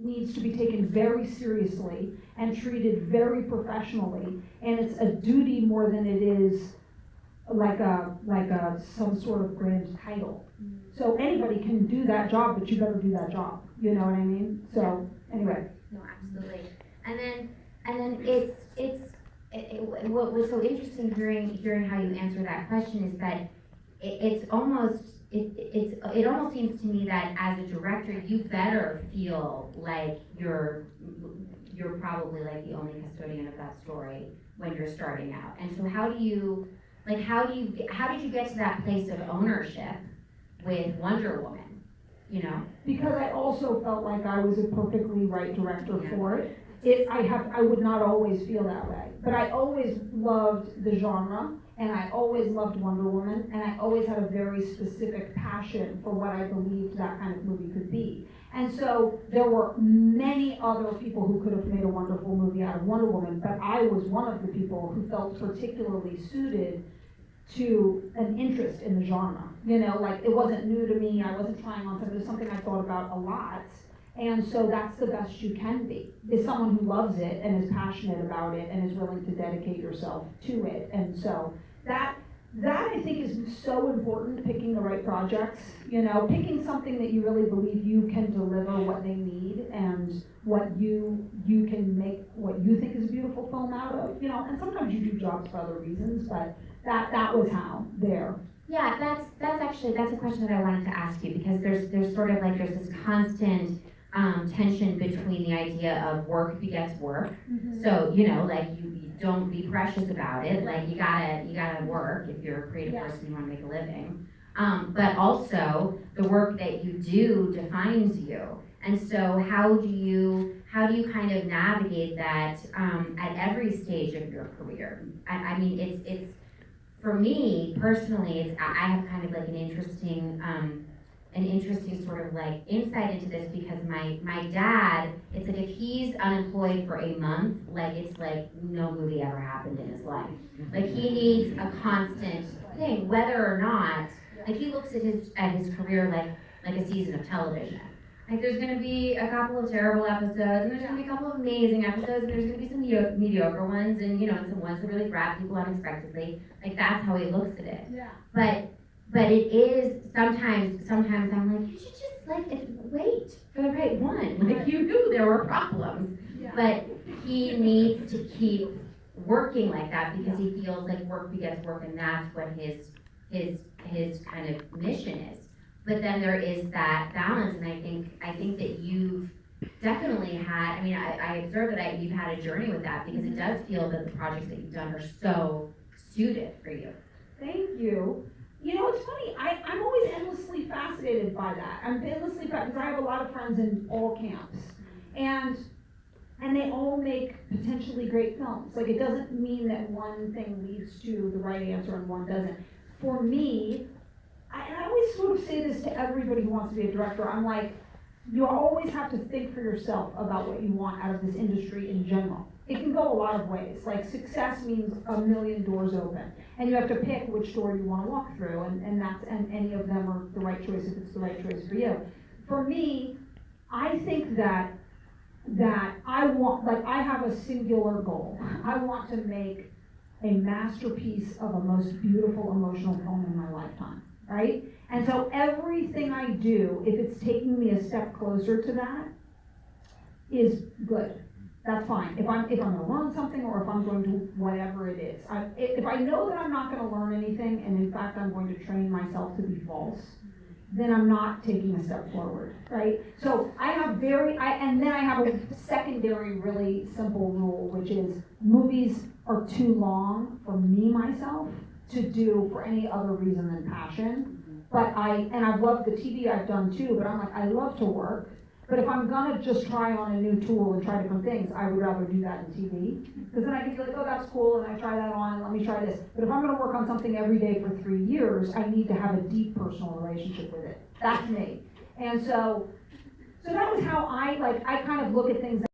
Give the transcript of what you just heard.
needs to be taken very seriously and treated very professionally, and it's a duty more than it is like a some sort of grand title. So anybody can do that job, but you better do that job. You know what I mean? So anyway. No, absolutely. And then what was so interesting hearing how you answer that question is that it almost seems to me that as a director you better feel like you're probably like the only custodian of that story when you're starting out. And so how did you get to that place of ownership with Wonder Woman? You know? Because I also felt like I was a perfectly right director for it. I would not always feel that way, but I always loved the genre, and I always loved Wonder Woman, and I always had a very specific passion for what I believed that kind of movie could be. And so there were many other people who could have made a wonderful movie out of Wonder Woman, but I was one of the people who felt particularly suited to an interest in the genre. You know, like it wasn't new to me, I wasn't trying on something, it was something I thought about a lot. And so that's the best you can be, is someone who loves it and is passionate about it and is willing to dedicate yourself to it. And so that I think is so important, picking the right projects, you know, picking something that you really believe you can deliver what they need and what you can make what you think is a beautiful film out of, you know, and sometimes you do jobs for other reasons, but that was how there. Yeah, that's a question that I wanted to ask you, because there's sort of like there's this constant tension between the idea of work begets work. Mm-hmm. So, you know, like you don't be precious about it. Like you gotta work if you're a creative person, you want to make a living. But also the work that you do defines you. And so how do you kind of navigate that at every stage of your career? I mean, it's for me personally, I have kind of like an interesting sort of like insight into this, because my dad, it's like if he's unemployed for a month, like it's like no movie ever happened in his life. Like he needs a constant thing, whether or not, like he looks at his career like a season of television. Like there's gonna be a couple of terrible episodes, and there's gonna be a couple of amazing episodes, and there's gonna be some mediocre ones, and you know, and some ones that really grab people unexpectedly. Like that's how he looks at it. Yeah. But it is sometimes I'm like, you should just like wait for the right one. Like you knew there were problems. Yeah. But he needs to keep working like that, because he feels like work begets work, and that's what his kind of mission is. But then there is that balance, and I think that you've definitely had, I mean, I observe that you've had a journey with that, because it does feel that the projects that you've done are so suited for you. Thank you. You know, it's funny, I'm always endlessly fascinated by that. I'm endlessly fascinated, because I have a lot of friends in all camps, and they all make potentially great films. Like, it doesn't mean that one thing leads to the right answer and one doesn't. For me, I always sort of say this to everybody who wants to be a director, I'm like, you always have to think for yourself about what you want out of this industry in general. It can go a lot of ways. Like, success means a million doors open, and you have to pick which door you want to walk through, and any of them are the right choice if it's the right choice for you. For me, I think that I want, like, I have a singular goal. I want to make a masterpiece of a most beautiful emotional film in my lifetime, right? And so everything I do, if it's taking me a step closer to that, is good. That's fine. If I'm going to learn something, or if I'm going to whatever it is. If I know that I'm not going to learn anything, and in fact I'm going to train myself to be false, then I'm not taking a step forward, right? So I have and then I have a secondary really simple rule, which is movies are too long for me, myself, to do for any other reason than passion. But I've loved the TV I've done too, but I'm like, I love to work. But if I'm gonna just try on a new tool and try different things, I would rather do that in TV. Because then I can be like, oh, that's cool, and I try that on, and let me try this. But if I'm gonna work on something every day for 3 years, I need to have a deep personal relationship with it. That's me. And so that was how I kind of look at things.